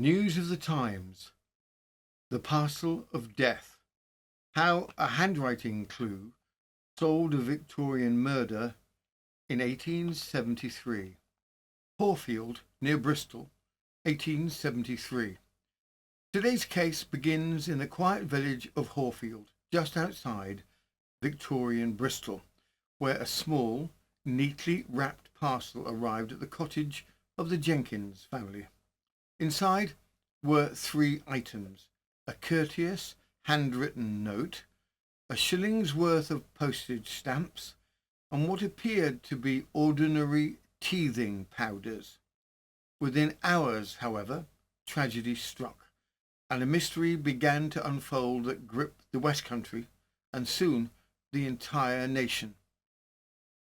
News of the Times. The Parcel of Death. How a handwriting clue solved a Victorian murder in 1873. Horfield, near Bristol, 1873. Today's case begins in the quiet village of Horfield, just outside Victorian Bristol, where a small, neatly wrapped parcel arrived at the cottage of the Jenkins family. Inside were three items: a courteous handwritten note, a shilling's worth of postage stamps, and what appeared to be ordinary teething powders. Within hours, however, tragedy struck, and a mystery began to unfold that gripped the West Country and soon the entire nation.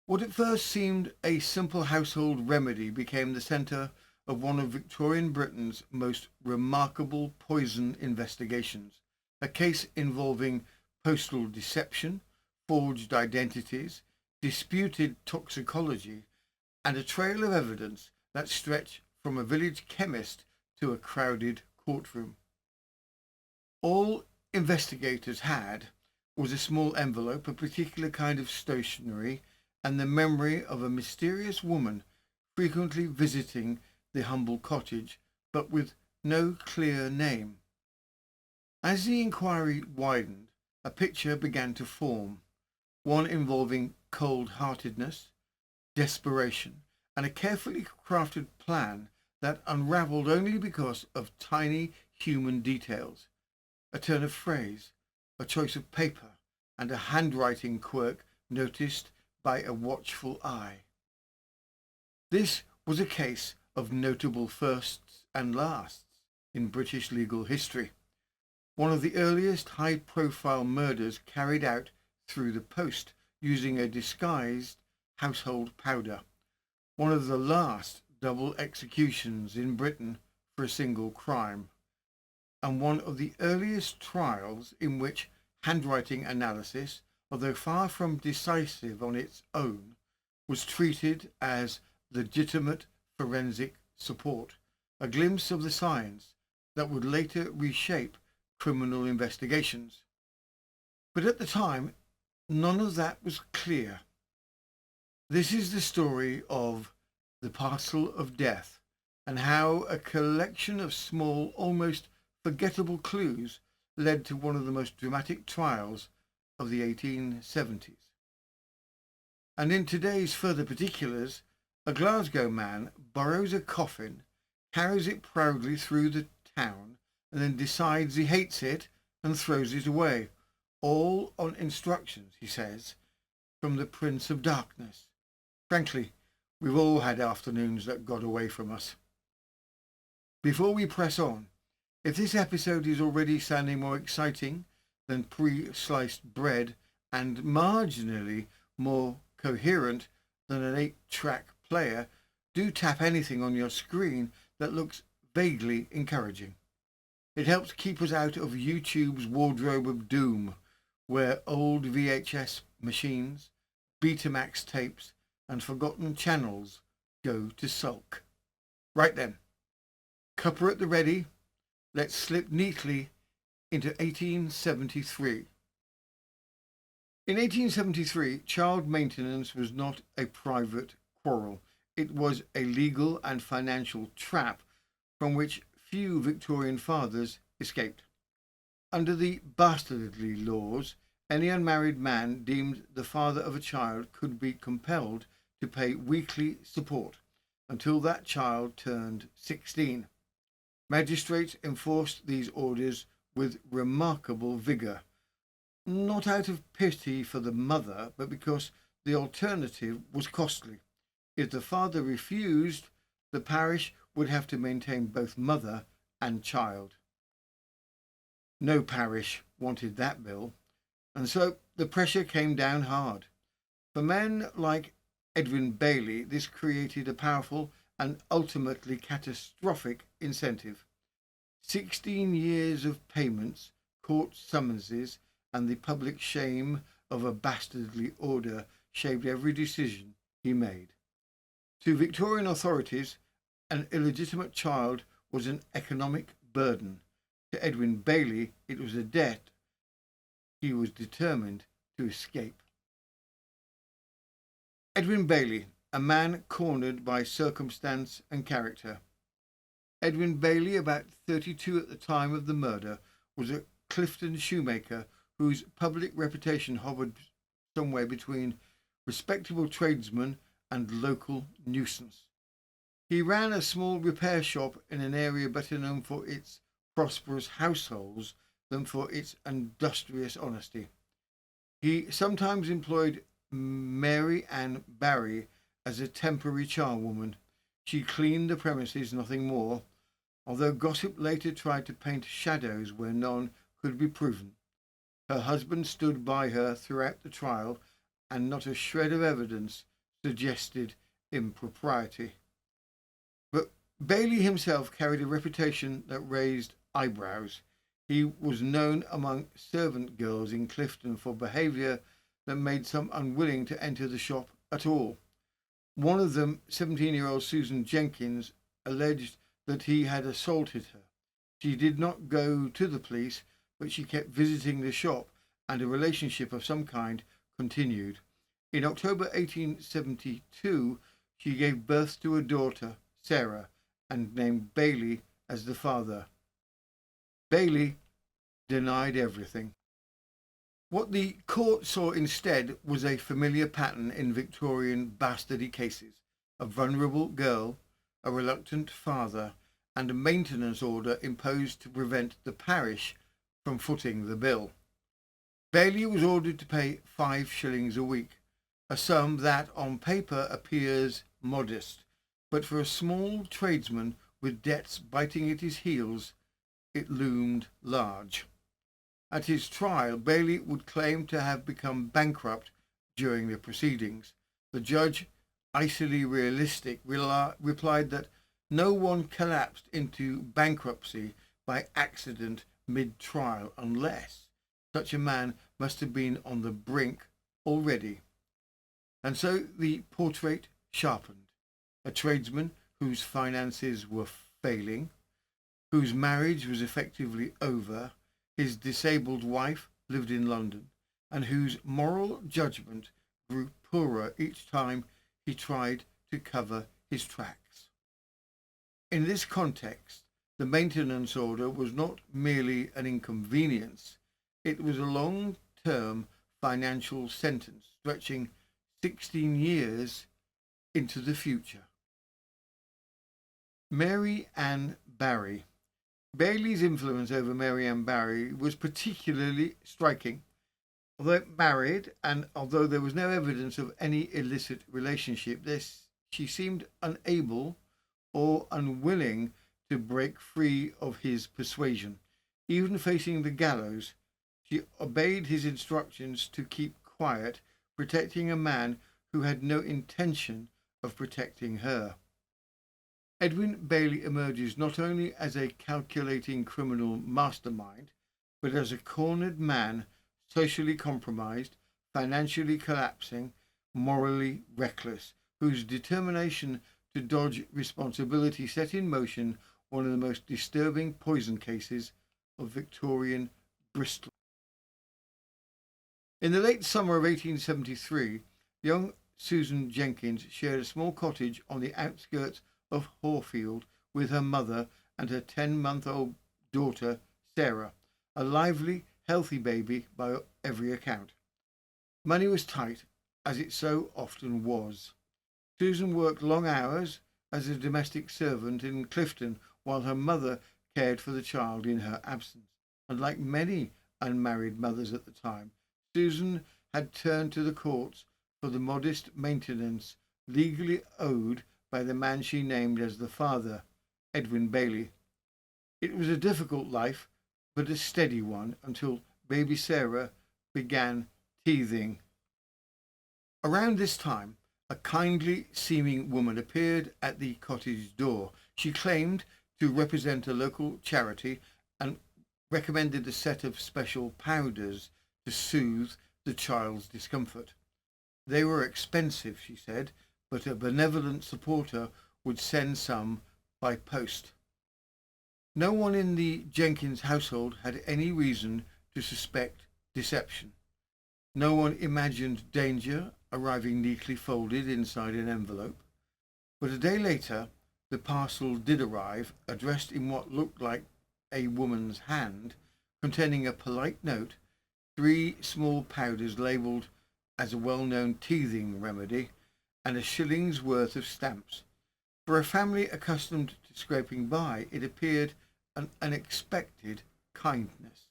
What at first seemed a simple household remedy became the centre of one of Victorian Britain's most remarkable poison investigations, a case involving postal deception, forged identities, disputed toxicology, and a trail of evidence that stretched from a village chemist to a crowded courtroom. All investigators had was a small envelope, a particular kind of stationery, and the memory of a mysterious woman frequently visiting the humble cottage, but with no clear name. As the inquiry widened, a picture began to form, one involving cold-heartedness, desperation, and a carefully crafted plan that unravelled only because of tiny human details: a turn of phrase, a choice of paper, and a handwriting quirk noticed by a watchful eye. This was a case of notable firsts and lasts in British legal history, one of the earliest high-profile murders carried out through the post using a disguised household powder, one of the last double executions in Britain for a single crime, and one of the earliest trials in which handwriting analysis, although far from decisive on its own, was treated as legitimate forensic support, a glimpse of the science that would later reshape criminal investigations. But at the time, none of that was clear. This is the story of the Parcel of Death, and how a collection of small, almost forgettable clues led to one of the most dramatic trials of the 1870s. And in today's further particulars, a Glasgow man borrows a coffin, carries it proudly through the town, and then decides he hates it and throws it away, all on instructions, he says, from the Prince of Darkness. Frankly, we've all had afternoons that got away from us. Before we press on, if this episode is already sounding more exciting than pre-sliced bread and marginally more coherent than an 8-track player, do tap anything on your screen that looks vaguely encouraging. It helps keep us out of YouTube's wardrobe of doom, where old VHS machines, Betamax tapes, and forgotten channels go to sulk. Right then, cuppa at the ready, let's slip neatly into 1873. In 1873, child maintenance was not a private quarrel. It was a legal and financial trap from which few Victorian fathers escaped. Under the bastardly laws, any unmarried man deemed the father of a child could be compelled to pay weekly support until that child turned 16. Magistrates enforced these orders with remarkable vigour, not out of pity for the mother, but because the alternative was costly. If the father refused, the parish would have to maintain both mother and child. No parish wanted that bill, and so the pressure came down hard. For men like Edwin Bailey, this created a powerful and ultimately catastrophic incentive. 16 years of payments, court summonses, and the public shame of a bastardly order shaped every decision he made. To Victorian authorities, an illegitimate child was an economic burden. To Edwin Bailey, it was a debt he was determined to escape. Edwin Bailey, a man cornered by circumstance and character. Edwin Bailey, about 32 at the time of the murder, was a Clifton shoemaker whose public reputation hovered somewhere between respectable tradesman and local nuisance. He ran a small repair shop in an area better known for its prosperous households than for its industrious honesty. He sometimes employed Mary Ann Barry as a temporary charwoman. She cleaned the premises, nothing more, although gossip later tried to paint shadows where none could be proven. Her husband stood by her throughout the trial, and not a shred of evidence suggested impropriety. But Bailey himself carried a reputation that raised eyebrows. He was known among servant girls in Clifton for behaviour that made some unwilling to enter the shop at all. One of them, 17-year-old Susan Jenkins, alleged that he had assaulted her. She did not go to the police, but she kept visiting the shop, and a relationship of some kind continued. In October 1872, she gave birth to a daughter, Sarah, and named Bailey as the father. Bailey denied everything. What the court saw instead was a familiar pattern in Victorian bastardy cases: a vulnerable girl, a reluctant father, and a maintenance order imposed to prevent the parish from footing the bill. Bailey was ordered to pay 5 shillings a week, a sum that on paper appears modest, but for a small tradesman with debts biting at his heels, it loomed large. At his trial, Bailey would claim to have become bankrupt during the proceedings. The judge, icily realistic, replied that no one collapsed into bankruptcy by accident mid-trial unless such a man must have been on the brink already. And so the portrait sharpened. A tradesman whose finances were failing, whose marriage was effectively over, his disabled wife lived in London, and whose moral judgment grew poorer each time he tried to cover his tracks. In this context, the maintenance order was not merely an inconvenience, it was a long-term financial sentence stretching 16 years into the future. Mary Ann Barry. Bailey's influence over Mary Ann Barry was particularly striking. Although married, and although there was no evidence of any illicit relationship, she seemed unable or unwilling to break free of his persuasion. Even facing the gallows, she obeyed his instructions to keep quiet, protecting a man who had no intention of protecting her. Edwin Bailey emerges not only as a calculating criminal mastermind, but as a cornered man, socially compromised, financially collapsing, morally reckless, whose determination to dodge responsibility set in motion one of the most disturbing poison cases of Victorian Bristol. In the late summer of 1873, young Susan Jenkins shared a small cottage on the outskirts of Horfield with her mother and her 10-month-old daughter, Sarah, a lively, healthy baby by every account. Money was tight, as it so often was. Susan worked long hours as a domestic servant in Clifton while her mother cared for the child in her absence. And like many unmarried mothers at the time, Susan had turned to the courts for the modest maintenance legally owed by the man she named as the father, Edwin Bailey. It was a difficult life, but a steady one until baby Sarah began teething. Around this time, a kindly seeming woman appeared at the cottage door. She claimed to represent a local charity and recommended a set of special powders to soothe the child's discomfort. They were expensive, she said, but a benevolent supporter would send some by post. No one in the Jenkins household had any reason to suspect deception. No one imagined danger arriving neatly folded inside an envelope. But a day later, the parcel did arrive, addressed in what looked like a woman's hand, containing a polite note, 3 small powders labelled as a well-known teething remedy, and a shilling's worth of stamps. For a family accustomed to scraping by, it appeared an unexpected kindness.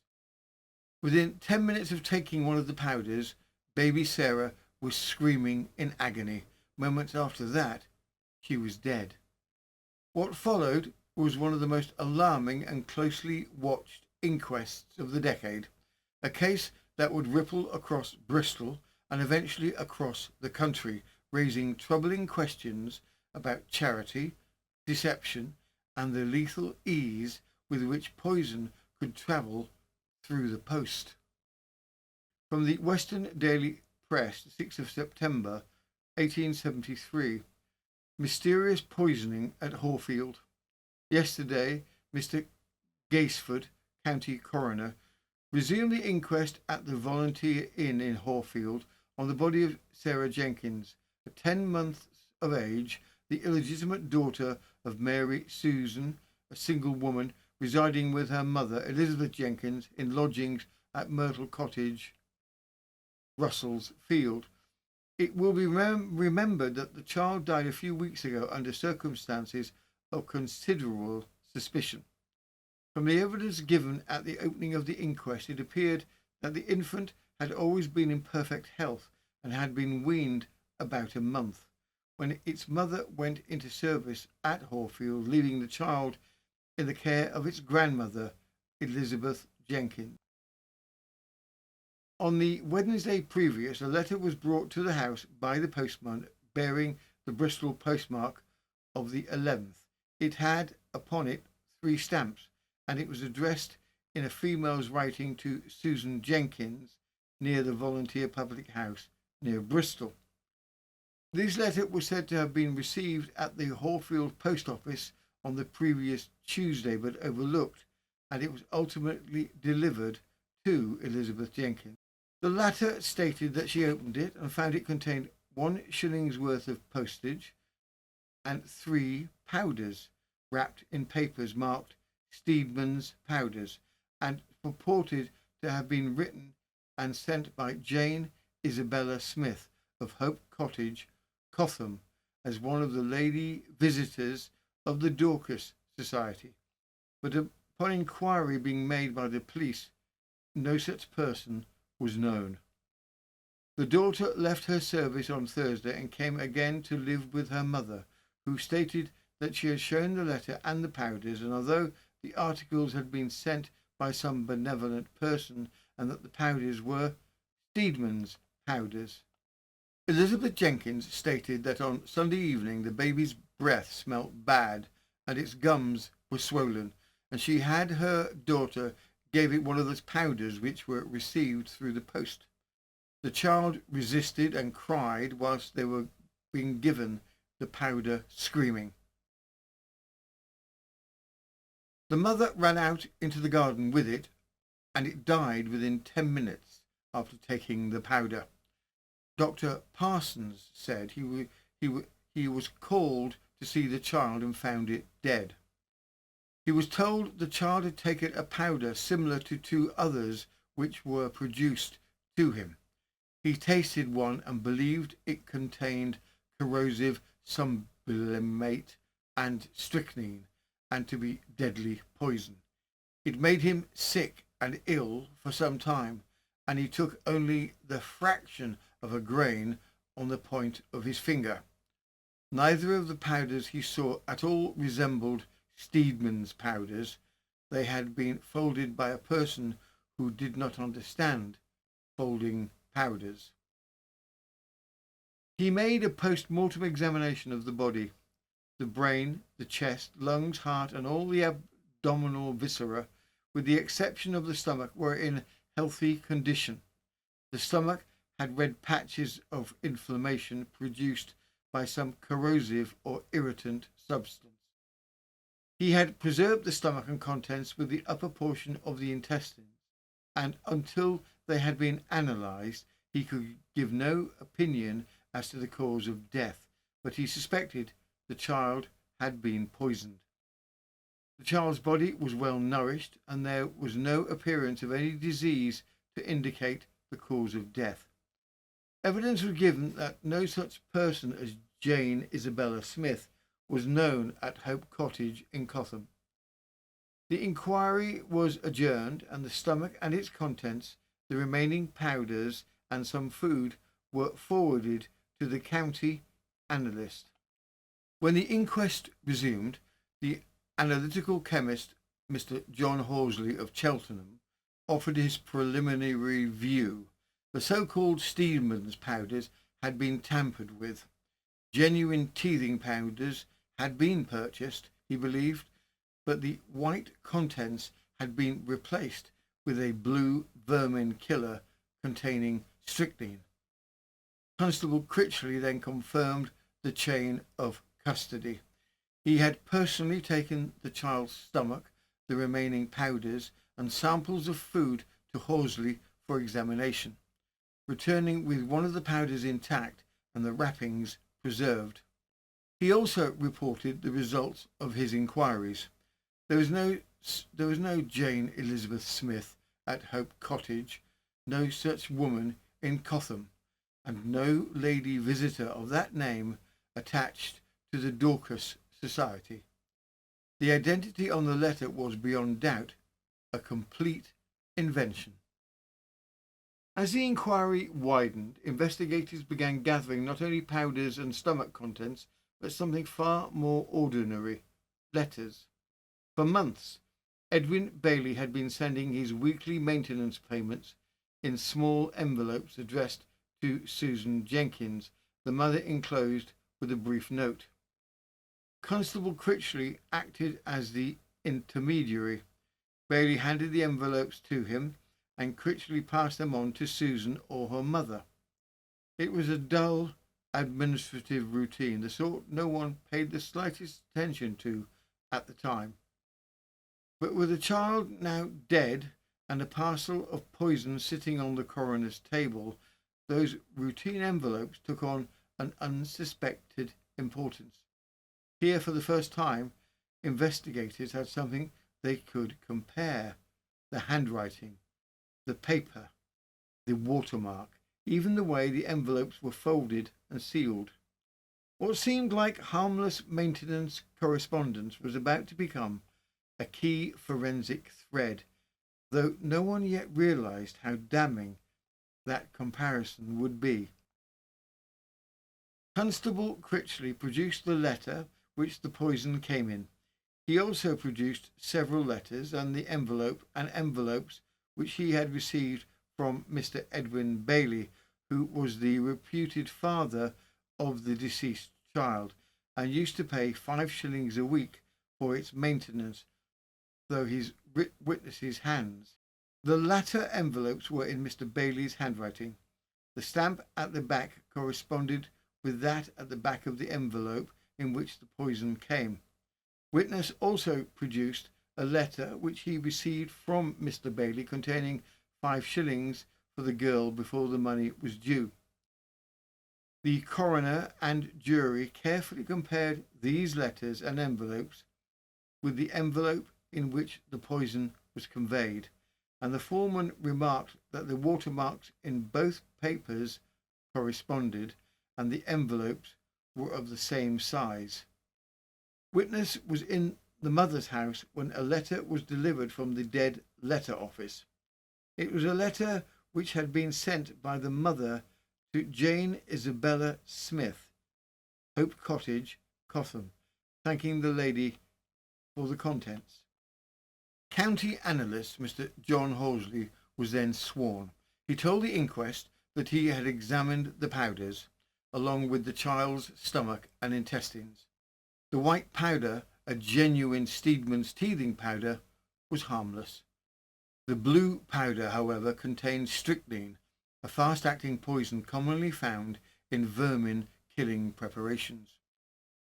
Within 10 minutes of taking one of the powders, baby Sarah was screaming in agony. Moments after that, she was dead. What followed was one of the most alarming and closely watched inquests of the decade, a case that would ripple across Bristol and eventually across the country, raising troubling questions about charity, deception, and the lethal ease with which poison could travel through the post. From the Western Daily Press, 6th of September 1873, mysterious poisoning at Horfield. Yesterday, Mr. Gaisford, County Coroner, resumed the inquest at the Volunteer Inn in Horfield on the body of Sarah Jenkins, 10 months of age, the illegitimate daughter of Mary Susan, a single woman residing with her mother, Elizabeth Jenkins, in lodgings at Myrtle Cottage, Russell's Field. It will be remembered that the child died a few weeks ago under circumstances of considerable suspicion. From the evidence given at the opening of the inquest, it appeared that the infant had always been in perfect health and had been weaned about a month, when its mother went into service at Horfield, leaving the child in the care of its grandmother, Elizabeth Jenkins. On the Wednesday previous, a letter was brought to the house by the postman bearing the Bristol postmark of the 11th. It had upon it 3 stamps, and it was addressed in a female's writing to Susan Jenkins near the Volunteer Public House near Bristol. This letter was said to have been received at the Horfield post office on the previous Tuesday, but overlooked, and it was ultimately delivered to Elizabeth Jenkins. The latter stated that she opened it and found it contained 1 shilling's worth of postage and 3 powders wrapped in papers marked Steedman's powders, and purported to have been written and sent by Jane Isabella Smith of Hope Cottage, Cotham, as one of the lady visitors of the Dorcas Society. But upon inquiry being made by the police, no such person was known. The daughter left her service on Thursday and came again to live with her mother, who stated that she had shown the letter and the powders, and although the articles had been sent by some benevolent person and that the powders were Steedman's powders. Elizabeth Jenkins stated that on Sunday evening the baby's breath smelt bad and its gums were swollen, and she had her daughter gave it one of those powders which were received through the post. The child resisted and cried whilst they were being given the powder, screaming. The mother ran out into the garden with it, and it died within 10 minutes after taking the powder. Dr. Parsons said he was called to see the child and found it dead. He was told the child had taken a powder similar to 2 others which were produced to him. He tasted one and believed it contained corrosive sublimate and strychnine, and to be deadly poison. It made him sick and ill for some time, and he took only the fraction of a grain on the point of his finger. Neither of the powders he saw at all resembled Steedman's powders. They had been folded by a person who did not understand folding powders. He made a post-mortem examination of the body. The brain, the chest, lungs, heart, and all the abdominal viscera, with the exception of the stomach, were in healthy condition. The stomach had red patches of inflammation produced by some corrosive or irritant substance. He had preserved the stomach and contents with the upper portion of the intestines, and until they had been analysed, he could give no opinion as to the cause of death, but he suspected the child had been poisoned. The child's body was well nourished, and there was no appearance of any disease to indicate the cause of death. Evidence was given that no such person as Jane Isabella Smith was known at Hope Cottage in Cotham. The inquiry was adjourned, and the stomach and its contents, the remaining powders, and some food were forwarded to the county analyst. When the inquest resumed, the analytical chemist, Mr. John Horsley of Cheltenham, offered his preliminary review. The so-called Steedman's powders had been tampered with. Genuine teething powders had been purchased, he believed, but the white contents had been replaced with a blue vermin killer containing strychnine. Constable Critchley then confirmed the chain of custody. He had personally taken the child's stomach, the remaining powders, and samples of food to Horsley for examination, returning with one of the powders intact and the wrappings preserved. He also reported the results of his inquiries. There was no Jane Elizabeth Smith at Hope Cottage, no such woman in Cotham, and no lady visitor of that name attached to the Dorcas Society. The identity on the letter was beyond doubt a complete invention. As the inquiry widened, investigators began gathering not only powders and stomach contents, but something far more ordinary: letters. For months, Edwin Bailey had been sending his weekly maintenance payments in small envelopes addressed to Susan Jenkins, the mother enclosed with a brief note. Constable Critchley acted as the intermediary. Bailey handed the envelopes to him, and Critchley passed them on to Susan or her mother. It was a dull administrative routine, the sort no one paid the slightest attention to at the time. But with a child now dead and a parcel of poison sitting on the coroner's table, those routine envelopes took on an unsuspected importance. Here, for the first time, investigators had something they could compare: the handwriting, the paper, the watermark, even the way the envelopes were folded and sealed. What seemed like harmless maintenance correspondence was about to become a key forensic thread, though no one yet realized how damning that comparison would be. Constable Critchley produced the letter which the poison came in. He also produced several letters and envelopes which he had received from Mr. Edwin Bailey, who was the reputed father of the deceased child, and used to pay 5 shillings a week for its maintenance through his witnesses' hands. The latter envelopes were in Mr. Bailey's handwriting. The stamp at the back corresponded with that at the back of the envelope in which the poison came. Witness also produced a letter which he received from Mr. Bailey containing 5 shillings for the girl before the money was due. The coroner and jury carefully compared these letters and envelopes with the envelope in which the poison was conveyed, and the foreman remarked that the watermarks in both papers corresponded, and the envelopes were of the same size. Witness was in the mother's house when a letter was delivered from the dead letter office. It was a letter which had been sent by the mother to Jane Isabella Smith, Hope Cottage, Cotham, thanking the lady for the contents. County analyst Mr. John Horsley was then sworn. He told the inquest that he had examined the powders, along with the child's stomach and intestines. The white powder, a genuine Steedman's teething powder, was harmless. The blue powder, however, contained strychnine, a fast-acting poison commonly found in vermin-killing preparations.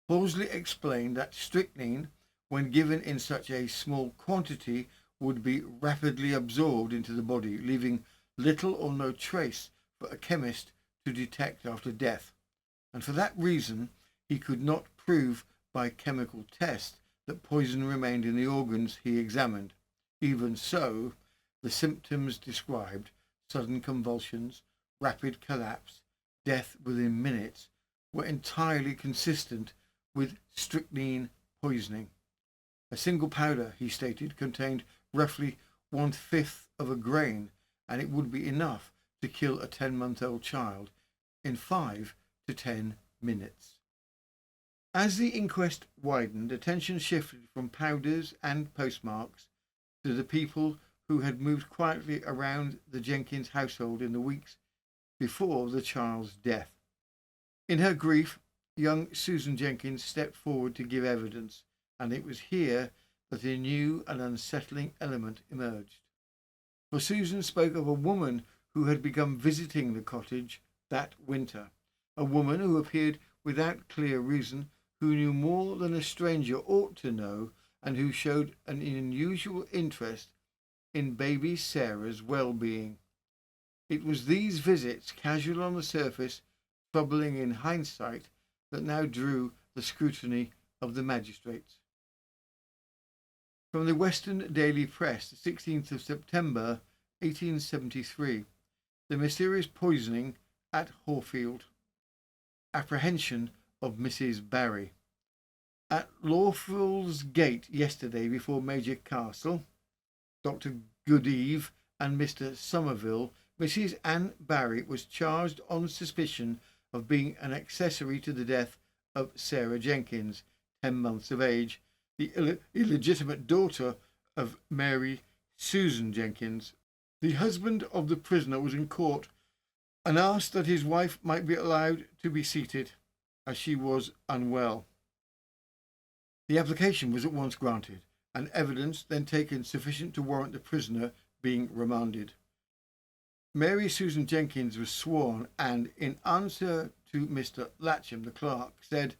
Horsley explained that strychnine when given in such a small quantity, would be rapidly absorbed into the body, leaving little or no trace for a chemist to detect after death. And for that reason, he could not prove by chemical test that poison remained in the organs he examined. Even so, the symptoms described, sudden convulsions, rapid collapse, death within minutes, were entirely consistent with strychnine poisoning. A single powder, he stated, contained roughly 1/5 of a grain, and it would be enough to kill a 10-month-old child in 5 to 10 minutes. As the inquest widened, attention shifted from powders and postmarks to the people who had moved quietly around the Jenkins household in the weeks before the child's death. In her grief, young Susan Jenkins stepped forward to give evidence, and it was here that a new and unsettling element emerged. For Susan spoke of a woman who had begun visiting the cottage that winter, a woman who appeared without clear reason, who knew more than a stranger ought to know, and who showed an unusual interest in baby Sarah's well-being. It was these visits, casual on the surface, troubling in hindsight, that now drew the scrutiny of the magistrates. From the Western Daily Press, the 16th of September, 1873. The mysterious poisoning at Horfield. Apprehension of Mrs. Barry. At Lawful's Gate yesterday before Major Castle, Dr. Goodeve and Mr. Somerville, Mrs. Anne Barry was charged on suspicion of being an accessory to the death of Sarah Jenkins, 10 months of age, the illegitimate daughter of Mary Susan Jenkins. The husband of the prisoner was in court and asked that his wife might be allowed to be seated, as she was unwell. The application was at once granted, and evidence then taken sufficient to warrant the prisoner being remanded. Mary Susan Jenkins was sworn and, in answer to Mr. Latcham, the clerk, said,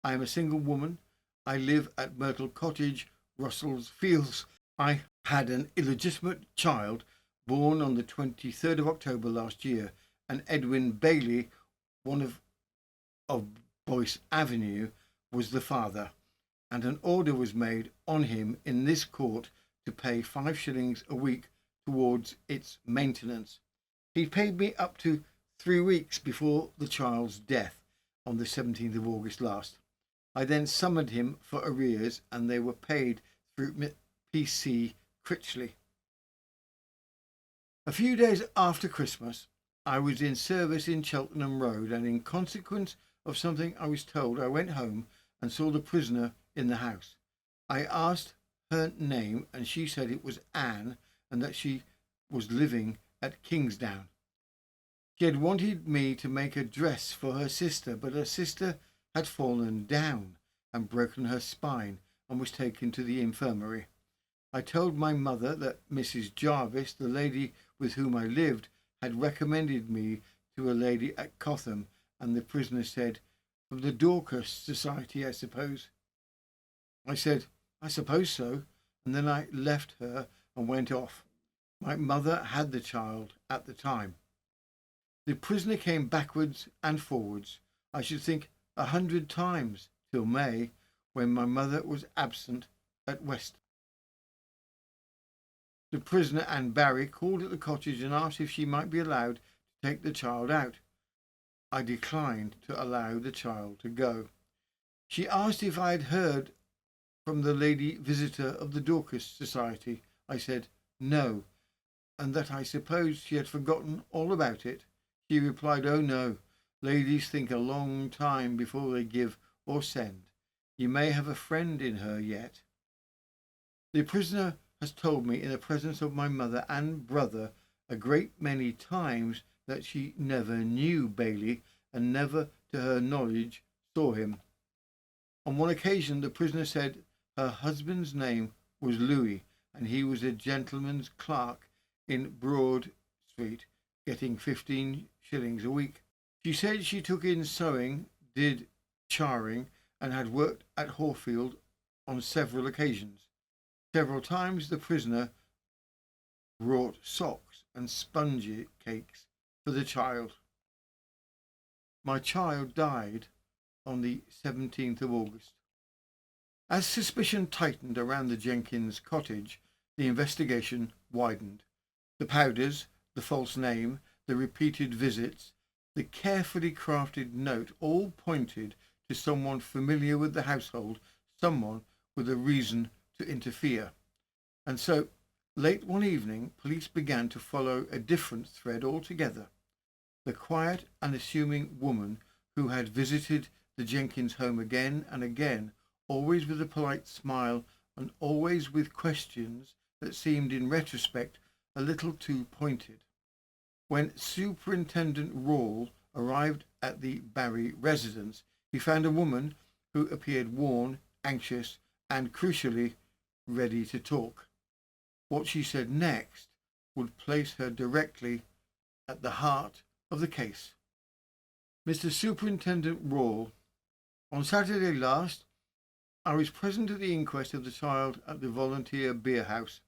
"I am a single woman. I live at Myrtle Cottage, Russell's Fields. I had an illegitimate child born on the 23rd of October last year, and Edwin Bailey, one of Boyce Avenue, was the father, and an order was made on him in this court to pay 5 shillings a week towards its maintenance. He paid me up to 3 weeks before the child's death on the 17th of August last. I then summoned him for arrears, and they were paid through P.C. Critchley. A few days after Christmas, I was in service in Cheltenham Road, and in consequence of something I was told, I went home and saw the prisoner in the house. I asked her name, and she said it was Anne, and that she was living at Kingsdown. She had wanted me to make a dress for her sister, but her sister had fallen down and broken her spine and was taken to the infirmary. I told my mother that Mrs. Jarvis, the lady with whom I lived, had recommended me to a lady at Cotham, and the prisoner said, "From the Dorcas Society, I suppose?" I said, "I suppose so," and then I left her and went off. My mother had the child at the time. The prisoner came backwards and forwards, I should think 100 times, till May, when my mother was absent at West. The prisoner, Anne Barry, called at the cottage and asked if she might be allowed to take the child out. I declined to allow the child to go. She asked if I had heard from the lady visitor of the Dorcas Society. I said no, and that I supposed she had forgotten all about it. She replied, "Oh no, ladies think a long time before they give or send. You may have a friend in her yet." The prisoner has told me in the presence of my mother and brother a great many times that she never knew Bailey and never, to her knowledge, saw him. On one occasion the prisoner said her husband's name was Louis, and he was a gentleman's clerk in Broad Street, getting 15 shillings a week. She said she took in sewing, did charring, and had worked at Horfield on several occasions. Several times the prisoner brought socks and sponge cakes for the child. My child died on the 17th of August. As suspicion tightened around the Jenkins cottage, the investigation widened. The powders, the false name, the repeated visits, the carefully crafted note all pointed to someone familiar with the household, someone with a reason to interfere. And so, late one evening, police began to follow a different thread altogether. The quiet, unassuming woman who had visited the Jenkins home again and again, always with a polite smile and always with questions that seemed in retrospect a little too pointed. When Superintendent Rawle arrived at the Barry residence, he found a woman who appeared worn, anxious, and crucially ready to talk. What she said next would place her directly at the heart of the case. Mr. Superintendent Rawle, on Saturday last, I was present at the inquest of the child at the Volunteer Beer House.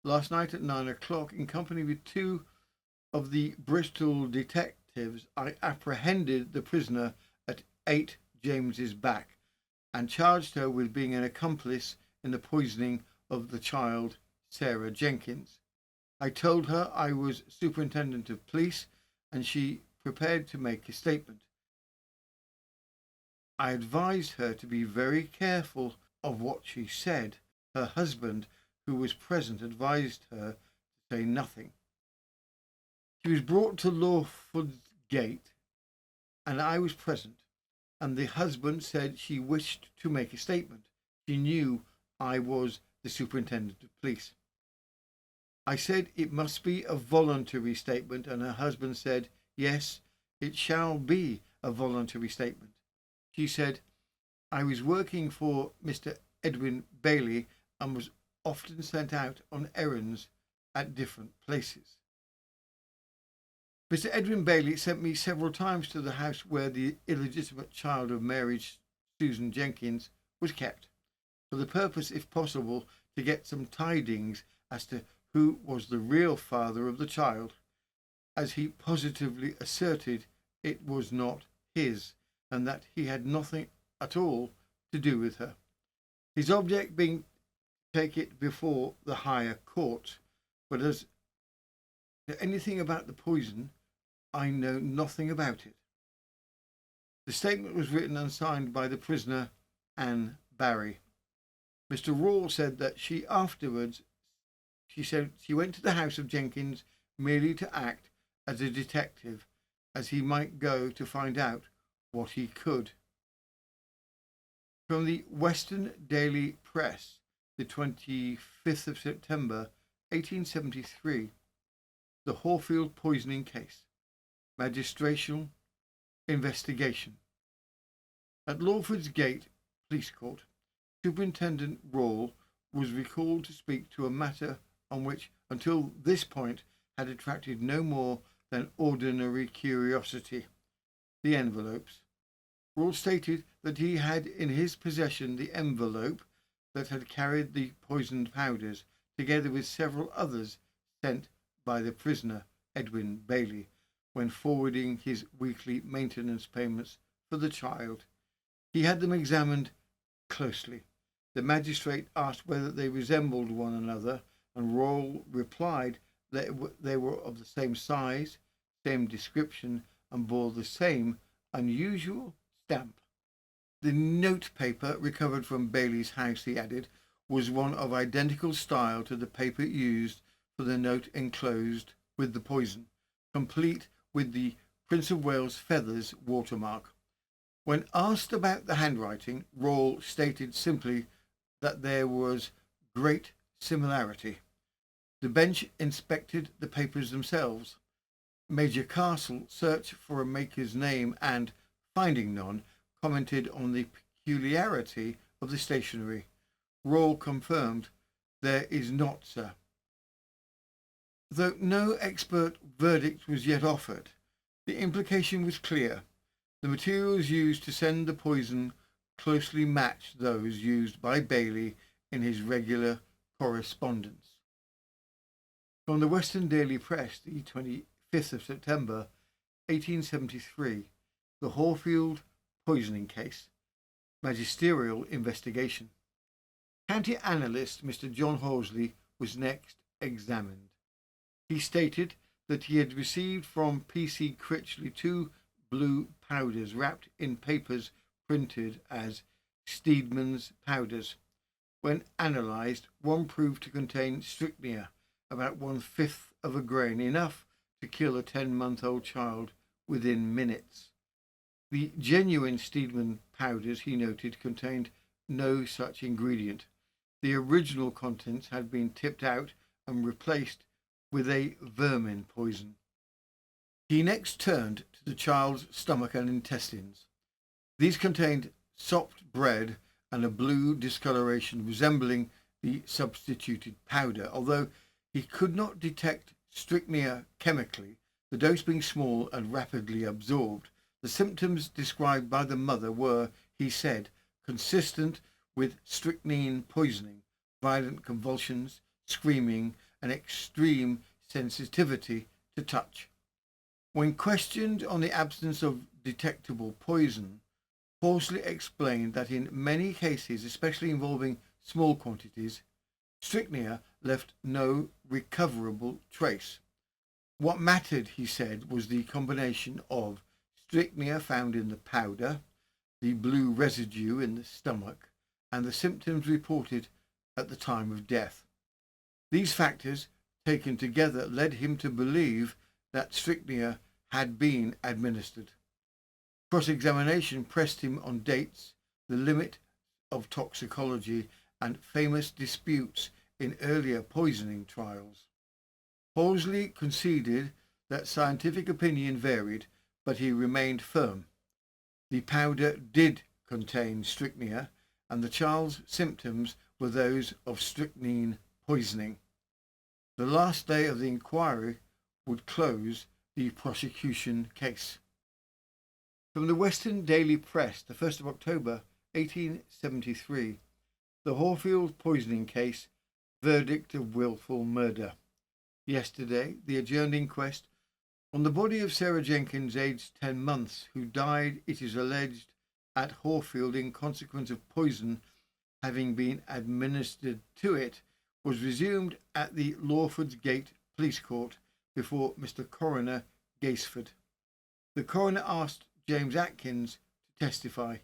Last night at 9 o'clock, in company with two of the Bristol detectives, I apprehended the prisoner at 8 James's Back and charged her with being an accomplice in the poisoning of the child, Sarah Jenkins. I told her I was Superintendent of Police and she prepared to make a statement. I advised her to be very careful of what she said. Her husband, who was present, advised her to say nothing. She was brought to Lawford's Gate, and I was present, and the husband said she wished to make a statement. She knew I was the Superintendent of Police. I said it must be a voluntary statement, and her husband said, yes, it shall be a voluntary statement. She said, I was working for Mr. Edwin Bailey and was often sent out on errands at different places. Mr. Edwin Bailey sent me several times to the house where the illegitimate child of Mary Susan Jenkins was kept, for the purpose, if possible, to get some tidings as to who was the real father of the child, as he positively asserted it was not his, and that he had nothing at all to do with her. His object being to take it before the higher court, but as to anything about the poison, I know nothing about it. The statement was written and signed by the prisoner, Anne Barry. Mr. Rawle said that she went to the house of Jenkins merely to act as a detective, as he might go to find out what he could. From the Western Daily Press, the 25th of September, 1873, the Horfield poisoning case. Magistral investigation. At Lawford's Gate Police Court, Superintendent Rawle was recalled to speak to a matter on which, until this point, had attracted no more than ordinary curiosity. The envelopes. Rawle stated that he had in his possession the envelope that had carried the poisoned powders, together with several others sent by the prisoner, Edwin Bailey, when forwarding his weekly maintenance payments for the child. He had them examined closely. The magistrate asked whether they resembled one another, and Rawle replied that they were of the same size, same description, and bore the same unusual stamp. The note paper recovered from Bailey's house, he added, was one of identical style to the paper used for the note enclosed with the poison, complete with the Prince of Wales feathers watermark. When asked about the handwriting, Rawle stated simply that there was great similarity. The bench inspected the papers themselves. Major Castle searched for a maker's name and, finding none, commented on the peculiarity of the stationery. Rawle confirmed, "There is not, sir." Though no expert verdict was yet offered, the implication was clear. The materials used to send the poison closely matched those used by Bailey in his regular correspondence. From the Western Daily Press, the 25th of September 1873, the Horfield poisoning case, magisterial investigation. County analyst Mr. John Horsley was next examined. He stated that he had received from P.C. Critchley 2 blue powders wrapped in papers printed as Steedman's powders. When analysed, one proved to contain strychnine, about 1/5 of a grain, enough to kill a 10-month-old child within minutes. The genuine Steedman powders, he noted, contained no such ingredient. The original contents had been tipped out and replaced with a vermin poison. He next turned to the child's stomach and intestines. These contained sopped bread and a blue discoloration resembling the substituted powder. Although he could not detect strychnine chemically, the dose being small and rapidly absorbed, the symptoms described by the mother were, he said, consistent with strychnine poisoning: violent convulsions, screaming, and extreme sensitivity to touch. When questioned on the absence of detectable poison, Horsley explained that in many cases, especially involving small quantities, strychnine left no recoverable trace. What mattered, he said, was the combination of strychnine found in the powder, the blue residue in the stomach, and the symptoms reported at the time of death. These factors, taken together, led him to believe that strychnine had been administered. Cross-examination pressed him on dates, the limit of toxicology, and famous disputes in earlier poisoning trials. Horsley conceded that scientific opinion varied, but he remained firm. The powder did contain strychnine, and the child's symptoms were those of strychnine poisoning. The last day of the inquiry would close the prosecution case. From the Western Daily Press, the 1st of October 1873, the Horfield poisoning case, verdict of wilful murder. Yesterday, the adjourned inquest on the body of Sarah Jenkins, aged 10 months, who died, it is alleged, at Horfield in consequence of poison having been administered to it, was resumed at the Lawford's Gate Police Court before Mr. Coroner Gaisford. The coroner asked James Atkins to testify.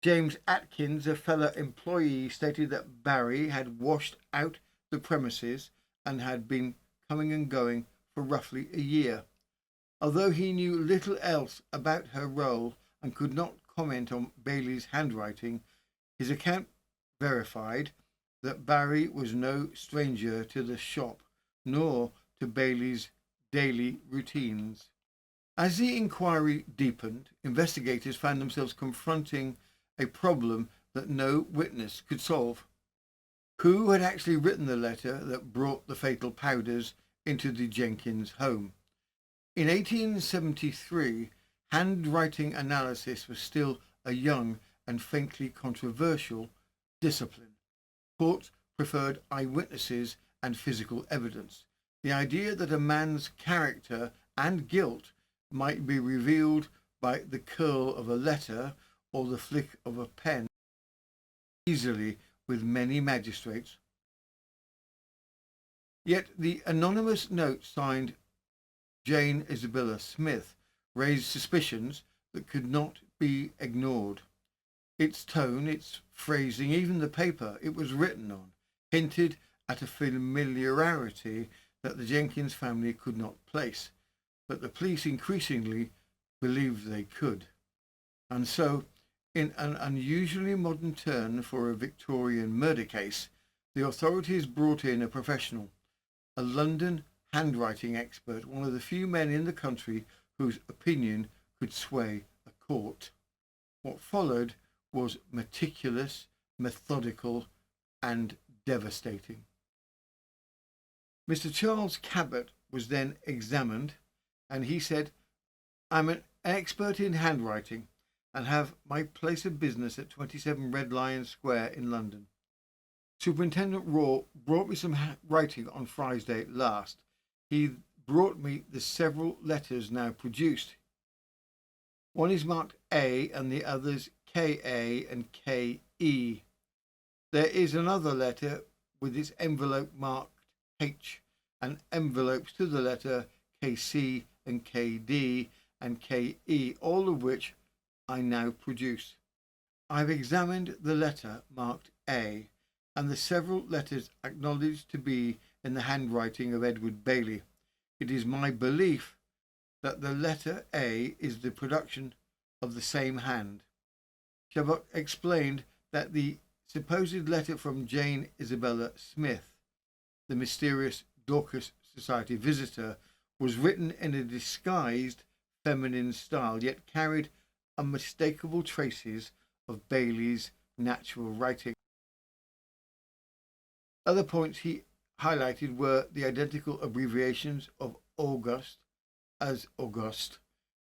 James Atkins, a fellow employee, stated that Barry had washed out the premises and had been coming and going for roughly a year. Although he knew little else about her role and could not comment on Bailey's handwriting, his account verified that Barry was no stranger to the shop, nor to Bailey's daily routines. As the inquiry deepened, investigators found themselves confronting a problem that no witness could solve. Who had actually written the letter that brought the fatal powders into the Jenkins home? In 1873, handwriting analysis was still a young and faintly controversial discipline. Courts preferred eyewitnesses and physical evidence. The idea that a man's character and guilt might be revealed by the curl of a letter or the flick of a pen easily with many magistrates. Yet the anonymous note signed Jane Isabella Smith raised suspicions that could not be ignored. Its tone, its phrasing, even the paper it was written on, hinted at a familiarity that the Jenkins family could not place, but the police increasingly believed they could. And so, in an unusually modern turn for a Victorian murder case, the authorities brought in a professional, a London handwriting expert, one of the few men in the country whose opinion could sway a court. What followed was meticulous, methodical, and devastating. Mr. Charles Cabot was then examined, and he said, "I'm an expert in handwriting, and have my place of business at 27 Red Lion Square in London. Superintendent Raw brought me some writing on Friday last. He brought me the several letters now produced. One is marked A and the others KA and KE. There is another letter with its envelope marked H and envelopes to the letter KC and KD and KE, all of which I now produce. I've examined the letter marked A and the several letters acknowledged to be in the handwriting of Edward Bailey. It is my belief that the letter A is the production of the same hand. Chabot explained that the supposed letter from Jane Isabella Smith, the mysterious Dorcas Society visitor, was written in a disguised feminine style, yet carried unmistakable traces of Bailey's natural writing. Other points he highlighted were the identical abbreviations of August as Auguste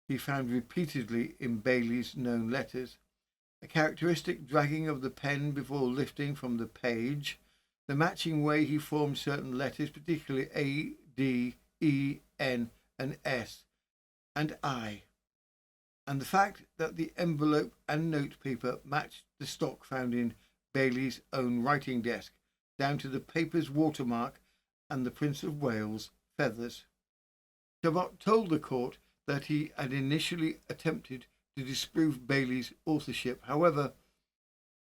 he found repeatedly in Bailey's known letters, a characteristic dragging of the pen before lifting from the page, the matching way he formed certain letters, particularly A, D, E, N, and S, and I, and the fact that the envelope and notepaper matched the stock found in Bailey's own writing desk, down to the paper's watermark and the Prince of Wales feathers. Chabot told the court that he had initially attempted to disprove Bailey's authorship. However,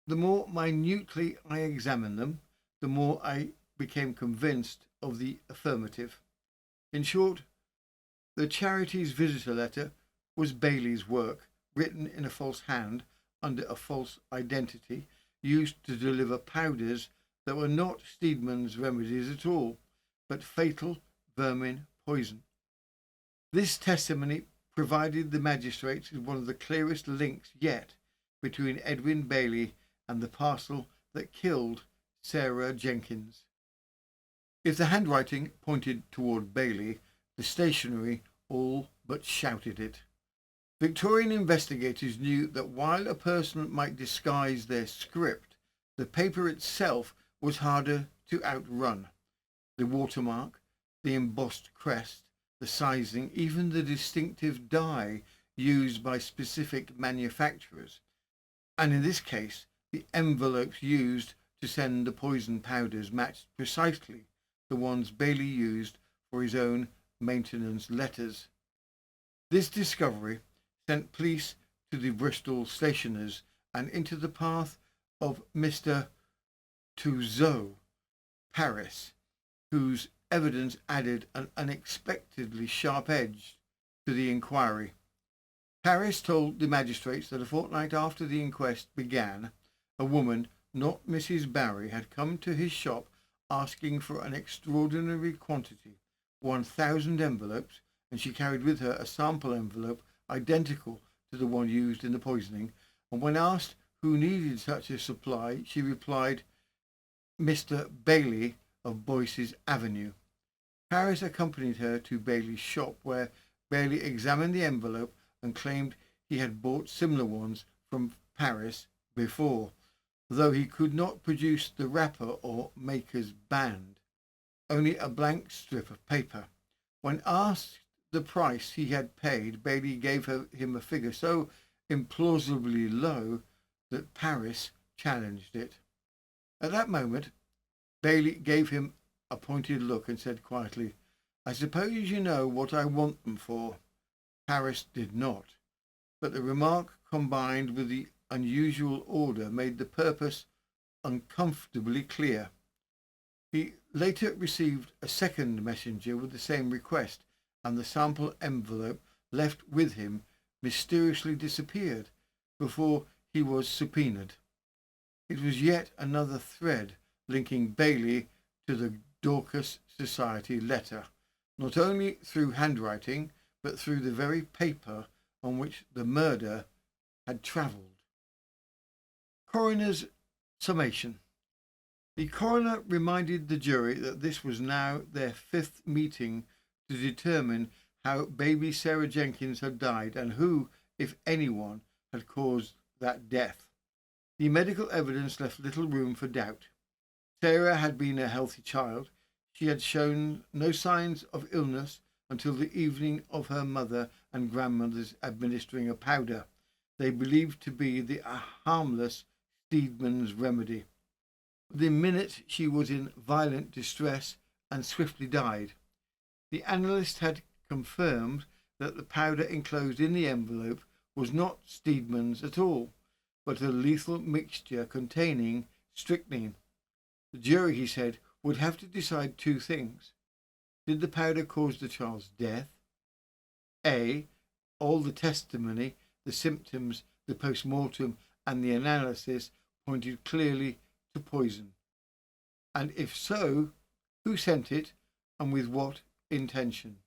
the more minutely I examined them, the more I became convinced of the affirmative. In short, the charity's visitor letter was Bailey's work, written in a false hand under a false identity, used to deliver powders that were not Steedman's remedies at all, but fatal vermin poison. This testimony provided the magistrates with one of the clearest links yet between Edwin Bailey and the parcel that killed Sarah Jenkins. If the handwriting pointed toward Bailey, the stationery all but shouted it. Victorian investigators knew that while a person might disguise their script, the paper itself was harder to outrun. The watermark, the embossed crest, the sizing, even the distinctive dye used by specific manufacturers, and in this case, the envelopes used to send the poison powders matched precisely the ones Bailey used for his own maintenance letters. This discovery sent police to the Bristol stationers and into the path of Mr. Touzeau, Paris, whose evidence added an unexpectedly sharp edge to the inquiry. Paris told the magistrates that a fortnight after the inquest began, a woman, not Mrs. Barry, had come to his shop asking for an extraordinary quantity, 1,000 envelopes, and she carried with her a sample envelope identical to the one used in the poisoning, and when asked who needed such a supply, she replied, Mr. Bailey of Boyce's Avenue. Paris accompanied her to Bailey's shop, where Bailey examined the envelope and claimed he had bought similar ones from Paris before, though he could not produce the wrapper or maker's band, only a blank strip of paper. When asked the price he had paid, Bailey gave him a figure so implausibly low that Paris challenged it. At that moment, Bailey gave him a pointed look and said quietly, I suppose you know what I want them for. Paris did not, but the remark combined with the unusual order made the purpose uncomfortably clear. He later received a second messenger with the same request, and the sample envelope left with him mysteriously disappeared before he was subpoenaed. It was yet another thread linking Bailey to the Dorcas Society letter, not only through handwriting, but through the very paper on which the murder had travelled. Coroner's summation. The coroner reminded the jury that this was now their fifth meeting to determine how baby Sarah Jenkins had died and who, if anyone, had caused that death. The medical evidence left little room for doubt. Sarah had been a healthy child. She had shown no signs of illness until the evening of her mother and grandmother's administering a powder they believed to be the harmless Steedman's remedy. Within minutes she was in violent distress and swiftly died. The analyst had confirmed that the powder enclosed in the envelope was not Steedman's at all, but a lethal mixture containing strychnine. The jury, he said, would have to decide two things. Did the powder cause the child's death? A. All the testimony, the symptoms, the post-mortem and the analysis pointed clearly to poison. And if so, who sent it and with what intention?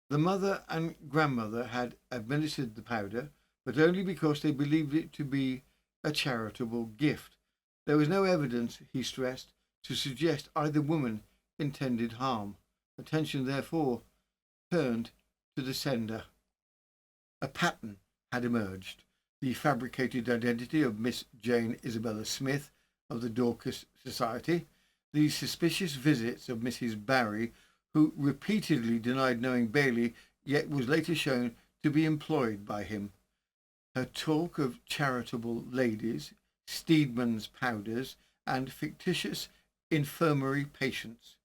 The mother and grandmother had administered the powder, but only because they believed it to be a charitable gift. There was no evidence, he stressed, to suggest either woman intended harm. Attention, therefore, turned to the sender. A pattern had emerged. The fabricated identity of Miss Jane Isabella Smith of the Dorcas Society, the suspicious visits of Mrs. Barry, who repeatedly denied knowing Bailey, yet was later shown to be employed by him, her talk of charitable ladies, Steedman's powders, and fictitious infirmary patients,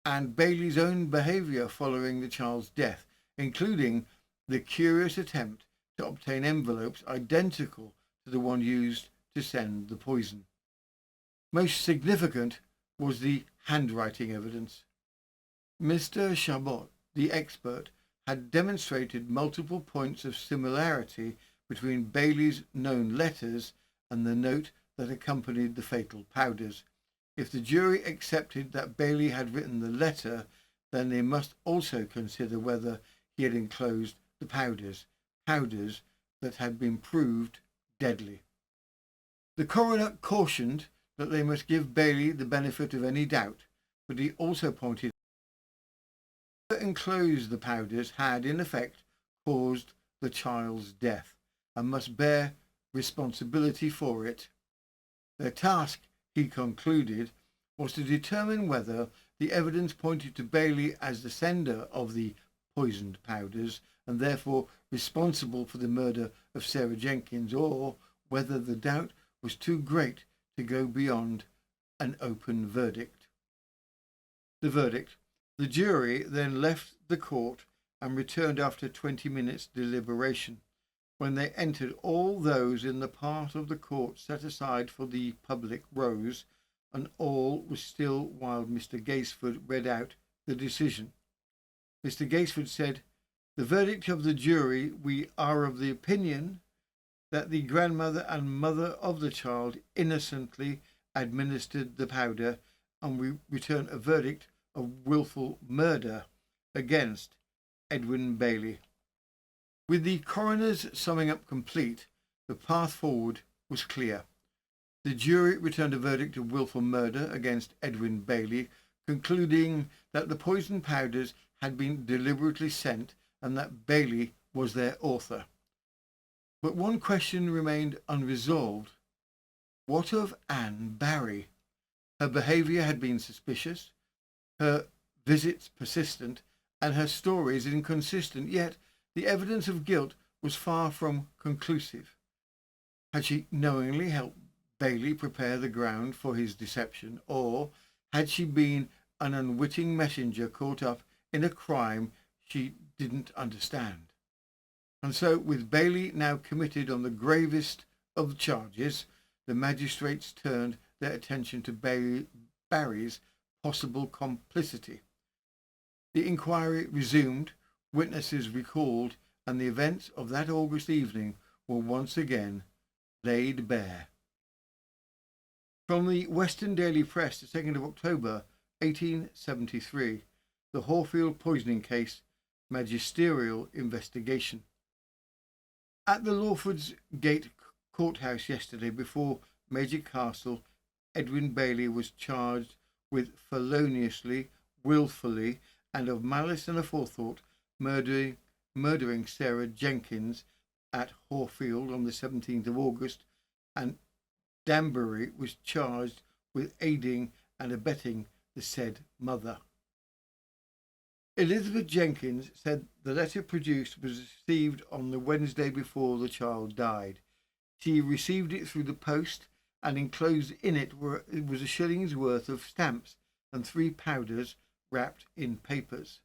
and Bailey's own behaviour following the child's death, including the curious attempt to obtain envelopes identical to the one used to send the poison. Most significant was the handwriting evidence. Mr. Chabot, the expert, had demonstrated multiple points of similarity between Bailey's known letters and the note that accompanied the fatal powders. If the jury accepted that Bailey had written the letter, then they must also consider whether he had enclosed the powders that had been proved deadly. The coroner cautioned that they must give Bailey the benefit of any doubt, but he also pointed out that whoever enclosed the powders had, in effect, caused the child's death and must bear responsibility for it. Their task, he concluded, was to determine whether the evidence pointed to Bailey as the sender of the poisoned powders and therefore responsible for the murder of Sarah Jenkins, or whether the doubt was too great to go beyond an open verdict. The verdict. The jury then left the court and returned after 20 minutes' deliberation. When they entered, all those in the part of the court set aside for the public rose, and all was still while Mr. Gaisford read out the decision. Mr. Gaisford said, "The verdict of the jury, we are of the opinion that the grandmother and mother of the child innocently administered the powder, and we return a verdict of wilful murder against Edwin Bailey." With the coroner's summing up complete, the path forward was clear. The jury returned a verdict of wilful murder against Edwin Bailey, concluding that the poisoned powders had been deliberately sent and that Bailey was their author. But one question remained unresolved. What of Anne Barry? Her behaviour had been suspicious, her visits persistent, and her stories inconsistent, yet the evidence of guilt was far from conclusive. Had she knowingly helped Bailey prepare the ground for his deception, or had she been an unwitting messenger caught up in a crime she didn't understand? And so, with Bailey now committed on the gravest of the charges, the magistrates turned their attention to Barry's possible complicity. The inquiry resumed, witnesses recalled, and the events of that August evening were once again laid bare. From the Western Daily Press, the 2nd of October, 1873, the Horfield poisoning case, magisterial investigation. At the Lawford's Gate courthouse yesterday, before Major Castle, Edwin Bailey was charged with feloniously, wilfully, and of malice and aforethought murdering Sarah Jenkins at Horfield on the 17th of August, and Danbury was charged with aiding and abetting the said mother. Elizabeth Jenkins said the letter produced was received on the Wednesday before the child died. She received it through the post, and enclosed in it was a shilling's worth of stamps and 3 powders wrapped in papers.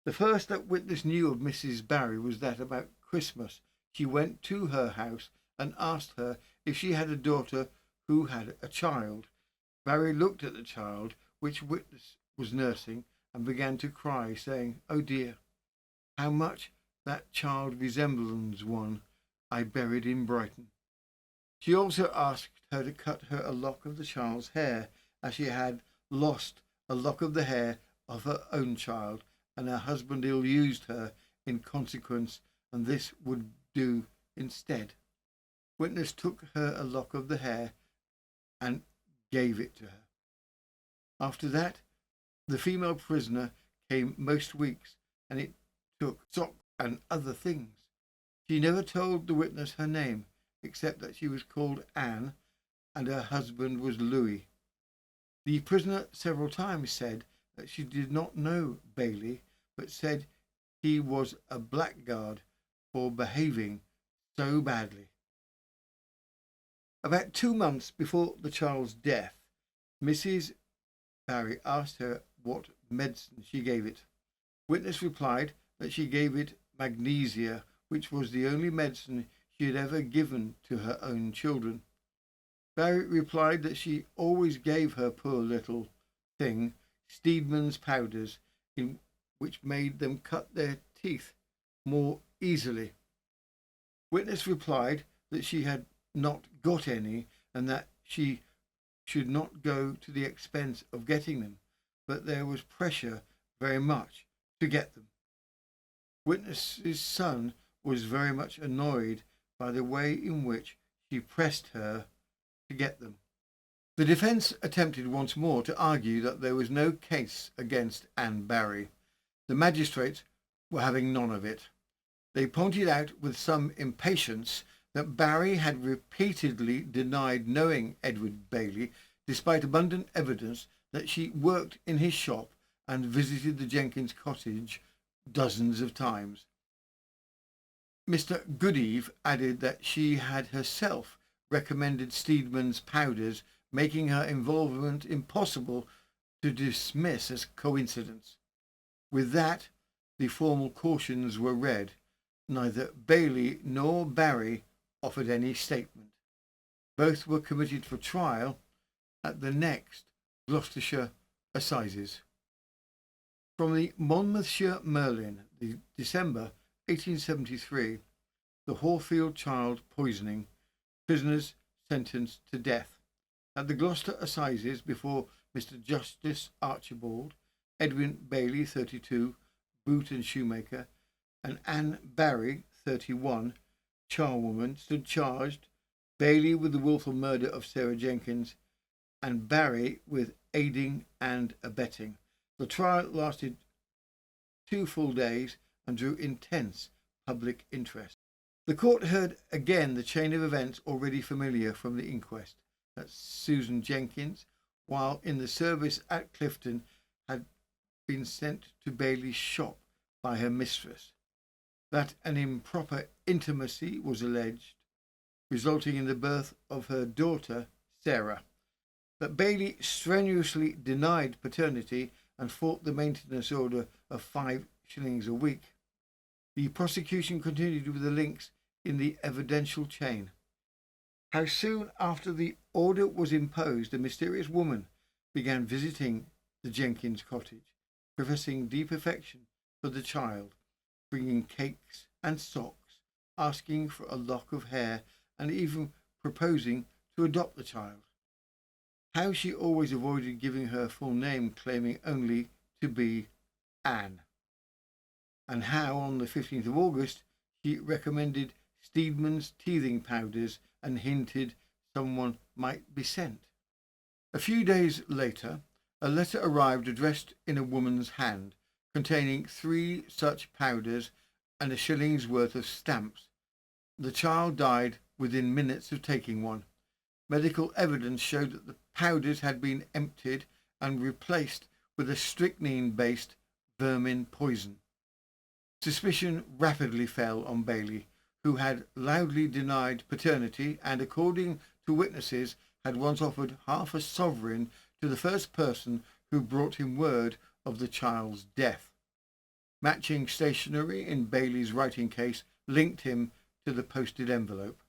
The first that witness knew of Mrs. Barry was that about Christmas she went to her house and asked her if she had a daughter who had a child. Barry looked at the child, which witness was nursing, and began to cry, saying, "Oh dear, how much that child resembles one I buried in Brighton." She also asked her to cut her a lock of the child's hair, as she had lost a lock of the hair of her own child, and her husband ill-used her in consequence, and this would do instead. Witness took her a lock of the hair and gave it to her. After that, the female prisoner came most weeks, and it took socks and other things. She never told the witness her name, except that she was called Anne, and her husband was Louis. The prisoner several times said that she did not know Bailey, but said he was a blackguard for behaving so badly. About 2 months before the child's death, Mrs. Barry asked her what medicine she gave it. Witness replied that she gave it magnesia, which was the only medicine she had ever given to her own children. Barry replied that she always gave her poor little thing Steedman's powders, in which made them cut their teeth more easily. Witness replied that she had not got any, and that she should not go to the expense of getting them, but there was pressure very much to get them. Witness's son was very much annoyed by the way in which she pressed her to get them. The defence attempted once more to argue that there was no case against Anne Barry. The magistrates were having none of it. They pointed out with some impatience that Barry had repeatedly denied knowing Edward Bailey, despite abundant evidence that she worked in his shop and visited the Jenkins cottage dozens of times. Mr. Goodeve added that she had herself recommended Steedman's powders, making her involvement impossible to dismiss as coincidence. With that, the formal cautions were read. Neither Bailey nor Barry offered any statement. Both were committed for trial at the next Gloucestershire Assizes. From the Monmouthshire Merlin, the December 1873, the Horfield child poisoning, prisoners sentenced to death. At the Gloucester Assizes before Mr. Justice Archibald, Edwin Bailey, 32, boot and shoemaker, and Anne Barry, 31, charwoman, stood charged, Bailey with the wilful murder of Sarah Jenkins, and Barry with aiding and abetting. The trial lasted 2 full days and drew intense public interest. The court heard again the chain of events already familiar from the inquest, that Susan Jenkins, while in the service at Clifton, had been sent to Bailey's shop by her mistress, that an improper intimacy was alleged, resulting in the birth of her daughter, Sarah, that Bailey strenuously denied paternity and fought the maintenance order of 5 shillings a week. The prosecution continued with the links in the evidential chain. How soon after the order was imposed, a mysterious woman began visiting the Jenkins cottage, professing deep affection for the child, bringing cakes and socks, asking for a lock of hair, and even proposing to adopt the child. How she always avoided giving her full name, claiming only to be Anne. And how on the 15th of August she recommended Steedman's teething powders and hinted someone might be sent. A few days later, a letter arrived addressed in a woman's hand, containing 3 such powders and a shilling's worth of stamps. The child died within minutes of taking one. Medical evidence showed that the powders had been emptied and replaced with a strychnine-based vermin poison. Suspicion rapidly fell on Bailey, who had loudly denied paternity and, according to witnesses, had once offered half a sovereign to the first person who brought him word of the child's death. Matching stationery in Bailey's writing case linked him to the posted envelope,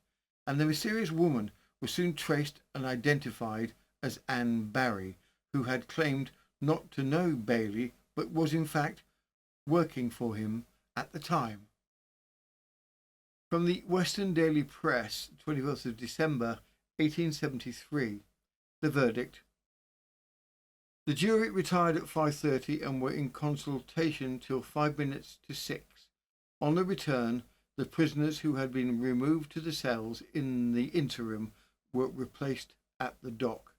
and the mysterious woman was soon traced and identified as Anne Barry, who had claimed not to know Bailey but was in fact working for him at the time. From the Western Daily Press, 24th of December 1873, the verdict. The jury retired at 5:30 and were in consultation till 5 minutes to 6. On the return, the prisoners who had been removed to the cells in the interim were replaced at the dock.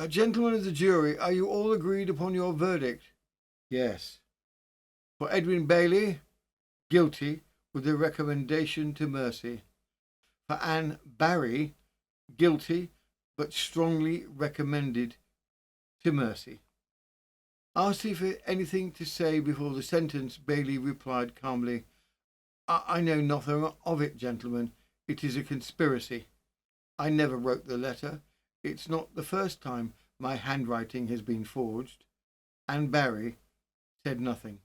Gentlemen of the jury, are you all agreed upon your verdict? Yes. For Edwin Bailey, guilty with a recommendation to mercy. For Anne Barry, guilty but strongly recommended to mercy. Asked if he had anything to say before the sentence, Bailey replied calmly, I know nothing of it, gentlemen. It is a conspiracy. I never wrote the letter. It's not the first time my handwriting has been forged. Anne Barry said nothing.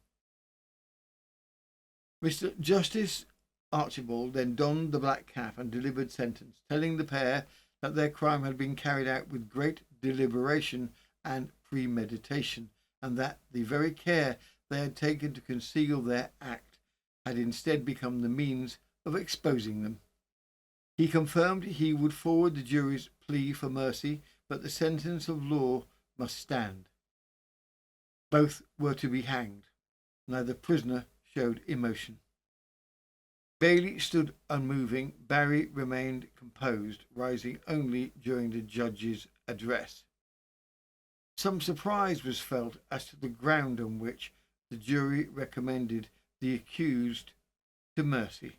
Mr. Justice Archibald then donned the black cap and delivered sentence, telling the pair that their crime had been carried out with great deliberation and premeditation, and that the very care they had taken to conceal their act had instead become the means of exposing them. He confirmed he would forward the jury's plea for mercy, but the sentence of law must stand. Both were to be hanged. Neither prisoner showed emotion. Bailey stood unmoving. Barry remained composed, rising only during the judge's address. Some surprise was felt as to the ground on which the jury recommended the accused to mercy.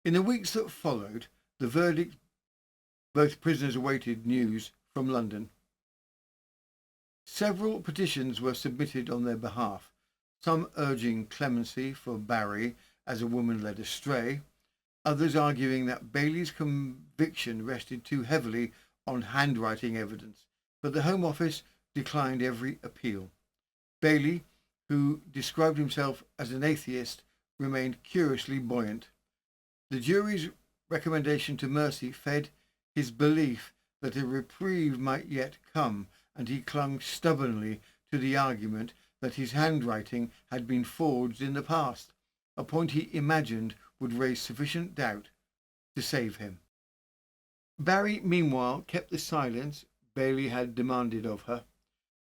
In the weeks that followed the verdict, both prisoners awaited news from London. Several petitions were submitted on their behalf, some urging clemency for Barry as a woman led astray, others arguing that Bailey's conviction rested too heavily on handwriting evidence, but the Home Office declined every appeal. Bailey, who described himself as an atheist, remained curiously buoyant. The jury's recommendation to mercy fed his belief that a reprieve might yet come, and he clung stubbornly to the argument that his handwriting had been forged in the past, a point he imagined would raise sufficient doubt to save him. Barry, meanwhile, kept the silence Bailey had demanded of her.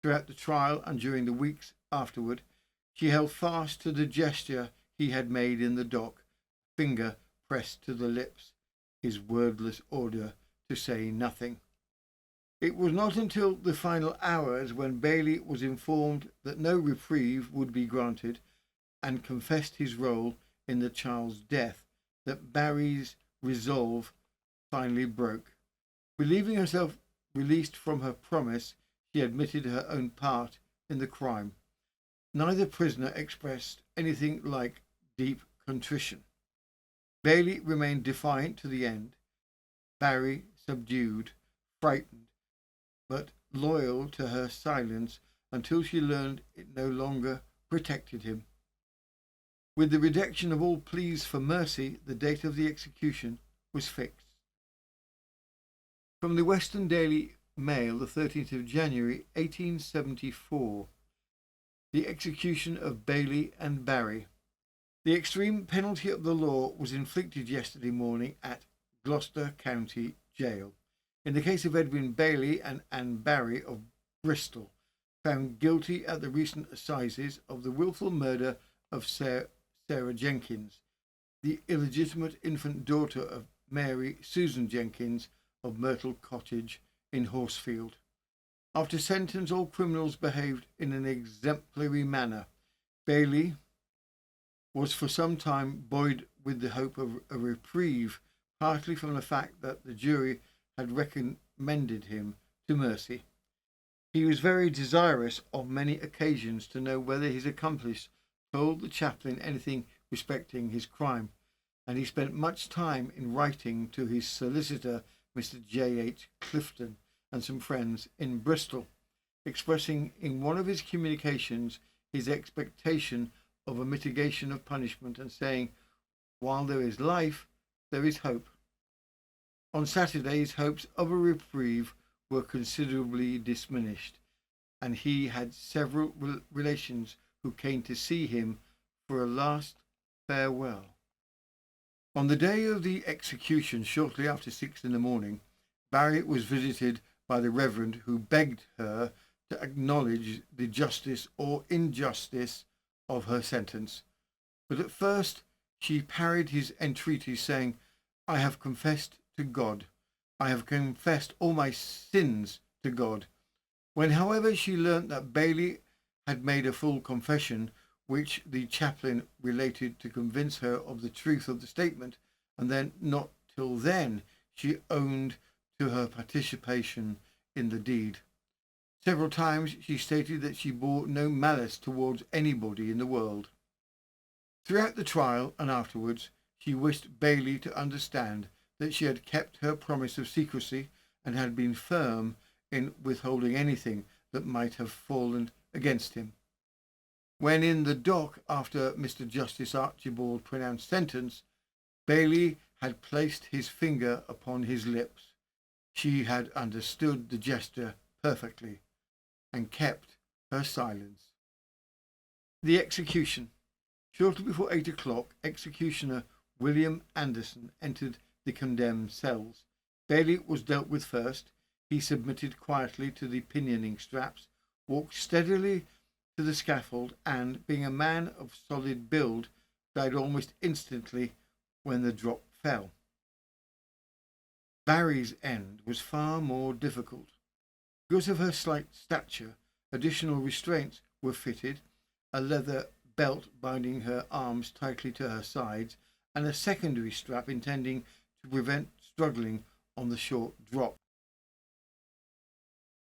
Throughout the trial and during the weeks afterward, she held fast to the gesture he had made in the dock, finger pressed to the lips, his wordless order to say nothing. It was not until the final hours, when Bailey was informed that no reprieve would be granted and confessed his role in the child's death, that Barry's resolve finally broke. Believing herself released from her promise, she admitted her own part in the crime. Neither prisoner expressed anything like deep contrition. Bailey remained defiant to the end. Barry subdued, frightened, but loyal to her silence until she learned it no longer protected him. With the rejection of all pleas for mercy, the date of the execution was fixed. From the Western Daily Mail, the 13th of January 1874. The execution of Bailey and Barry. The extreme penalty of the law was inflicted yesterday morning at Gloucester County Jail in the case of Edwin Bailey and Anne Barry of Bristol, found guilty at the recent assizes of the wilful murder of Sarah Jenkins, the illegitimate infant daughter of Mary Susan Jenkins of Myrtle Cottage in Horsefield. After sentence, all criminals behaved in an exemplary manner. Bailey was for some time buoyed with the hope of a reprieve, partly from the fact that the jury had recommended him to mercy. He was very desirous on many occasions to know whether his accomplice told the chaplain anything respecting his crime, and he spent much time in writing to his solicitor, Mr. J. H. Clifton, and some friends in Bristol, expressing in one of his communications his expectation of a mitigation of punishment and saying, "While there is life, there is hope." On Saturday, his hopes of a reprieve were considerably diminished, and he had several relations who came to see him for a last farewell. On the day of the execution, shortly after 6 in the morning, Barry was visited by the Reverend, who begged her to acknowledge the justice or injustice of her sentence. But at first she parried his entreaties, saying, "I have confessed to God. I have confessed all my sins to God." When, however, she learnt that Bailey had made a full confession, which the chaplain related to convince her of the truth of the statement, and then not till then she owned to her participation in the deed. Several times she stated that she bore no malice towards anybody in the world. Throughout the trial and afterwards, she wished Bailey to understand that she had kept her promise of secrecy and had been firm in withholding anything that might have fallen against him. When in the dock, after Mr. Justice Archibald pronounced sentence, Bailey had placed his finger upon his lips. She had understood the gesture perfectly and kept her silence. The execution. Shortly before 8 o'clock, executioner William Anderson entered the condemned cells. Bailey was dealt with first. He submitted quietly to the pinioning straps, walked steadily to the scaffold, and, being a man of solid build, died almost instantly when the drop fell. Barry's end was far more difficult. Because of her slight stature, additional restraints were fitted, a leather belt binding her arms tightly to her sides, and a secondary strap intending to prevent struggling on the short drop.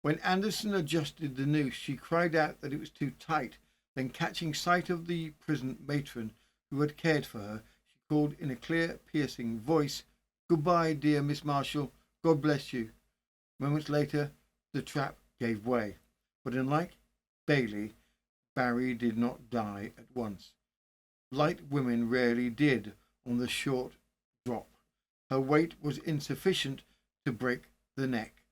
When Anderson adjusted the noose, she cried out that it was too tight. Then, catching sight of the prison matron who had cared for her, she called in a clear, piercing voice, "Goodbye, dear Miss Marshall. God bless you." Moments later, the trap gave way. But unlike Bailey, Barry did not die at once. Light women rarely did on the short drop. Her weight was insufficient to break the neck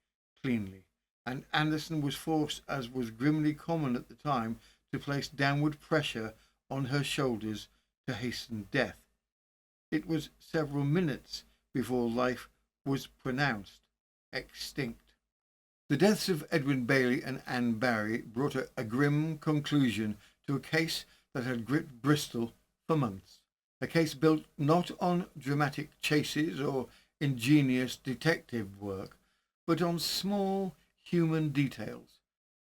cleanly, and Anderson was forced, as was grimly common at the time, to place downward pressure on her shoulders to hasten death. It was several minutes before life was pronounced extinct. The deaths of Edwin Bailey and Anne Barry brought a grim conclusion to a case that had gripped Bristol for months. A case built not on dramatic chases or ingenious detective work, but on small human details: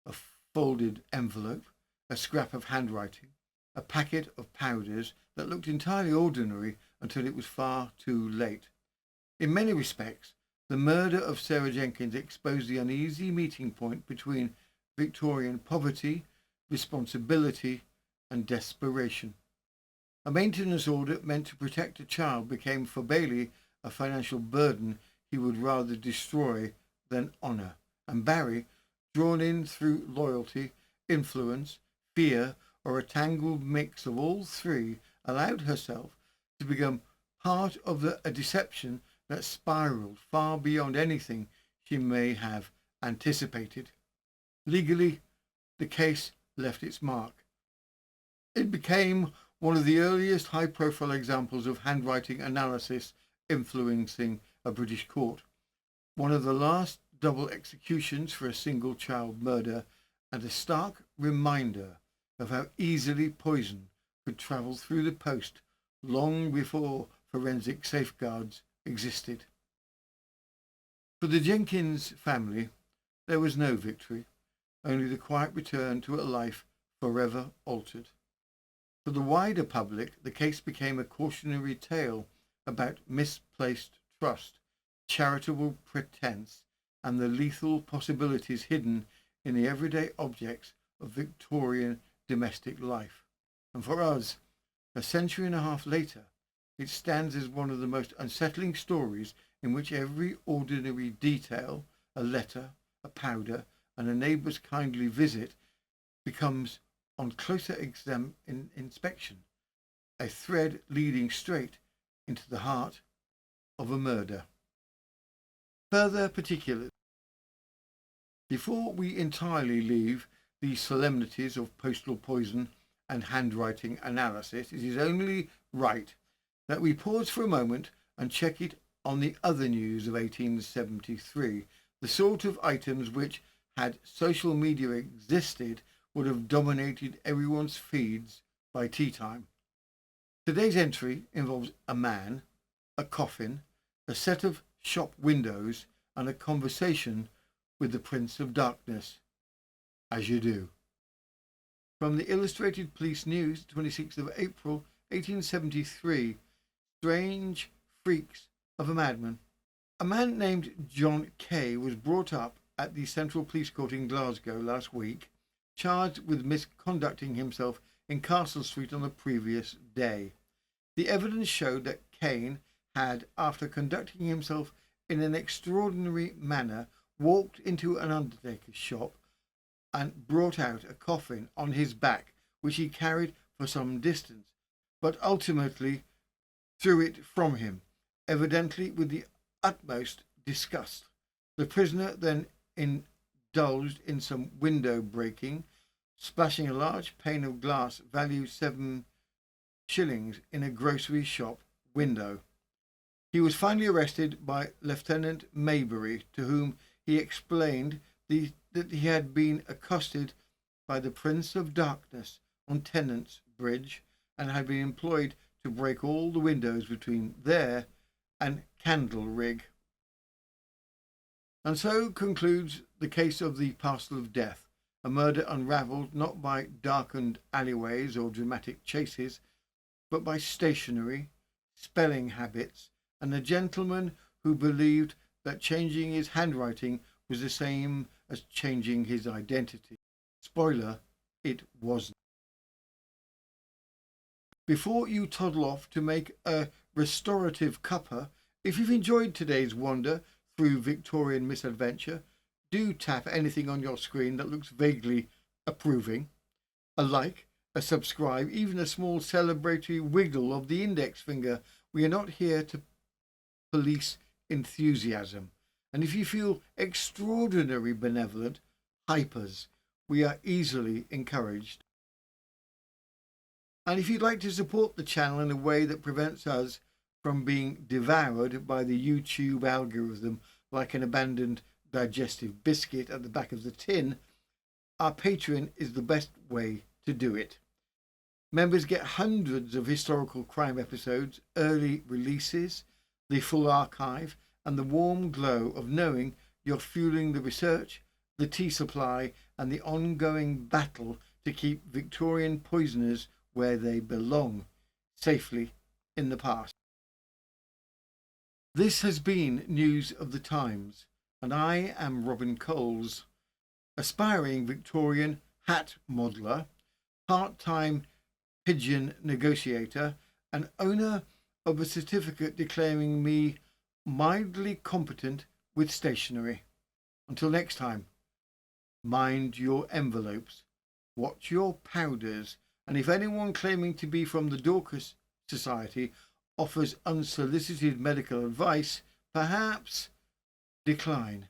a folded envelope, a scrap of handwriting, a packet of powders that looked entirely ordinary until it was far too late. In many respects, the murder of Sarah Jenkins exposed the uneasy meeting point between Victorian poverty, responsibility, and desperation. A maintenance order meant to protect a child became for Bailey a financial burden he would rather destroy than honour, and Barry, drawn in through loyalty, influence, fear, or a tangled mix of all three, allowed herself to become part of a deception that spiraled far beyond anything she may have anticipated. Legally, the case left its mark. It became one of the earliest high-profile examples of handwriting analysis influencing a British court, one of the last double executions for a single child murder, and a stark reminder of how easily poison could travel through the post long before forensic safeguards existed. For the Jenkins family, there was no victory, only the quiet return to a life forever altered. For the wider public, the case became a cautionary tale about misplaced trust, charitable pretense, and the lethal possibilities hidden in the everyday objects of Victorian domestic life. And for us, a century and a half later, it stands as one of the most unsettling stories in which every ordinary detail, a letter, a powder, and a neighbour's kindly visit, becomes, on closer inspection, a thread leading straight into the heart of a murder. Further particulars. Before we entirely leave the solemnities of postal poison and handwriting analysis, it is only right that we pause for a moment and check it on the other news of 1873, the sort of items which, had social media existed, would have dominated everyone's feeds by tea time. Today's entry involves a man, a coffin, a set of shop windows, and a conversation with the Prince of Darkness, as you do. From the Illustrated Police News, 26th of April, 1873, Strange Freaks of a Madman. A man named John Kay was brought up at the Central Police Court in Glasgow last week, charged with misconducting himself in Castle Street on the previous day. The evidence showed that Kane had, after conducting himself in an extraordinary manner, walked into an undertaker's shop and brought out a coffin on his back, which he carried for some distance, but ultimately threw it from him, evidently with the utmost disgust. The prisoner then indulged in some window breaking, splashing a large pane of glass valued 7 shillings in a grocery shop window. He was finally arrested by Lieutenant Maybury, to whom he explained that he had been accosted by the Prince of Darkness on Tennant's Bridge and had been employed to break all the windows between there and Candlerig. And so concludes the case of the Parcel of Death, a murder unravelled not by darkened alleyways or dramatic chases, but by stationery, spelling habits, and a gentleman who believed that changing his handwriting was the same as changing his identity. Spoiler, it wasn't. Before you toddle off to make a restorative cuppa, if you've enjoyed today's wander through Victorian misadventure, do tap anything on your screen that looks vaguely approving. A like, a subscribe, even a small celebratory wiggle of the index finger. We are not here to police enthusiasm. And if you feel extraordinary benevolent, hypers, we are easily encouraged. And if you'd like to support the channel in a way that prevents us from being devoured by the YouTube algorithm like an abandoned digestive biscuit at the back of the tin, our Patreon is the best way to do it. Members get hundreds of historical crime episodes, early releases, the full archive, and the warm glow of knowing you're fueling the research, the tea supply, and the ongoing battle to keep Victorian poisoners where they belong, safely in the past. This has been News of the Times, and I am Robin Coles, aspiring Victorian hat modeller, part-time pigeon negotiator, and owner of a certificate declaring me mildly competent with stationery. Until next time, mind your envelopes, watch your powders, and if anyone claiming to be from the Dorcas Society offers unsolicited medical advice, perhaps decline.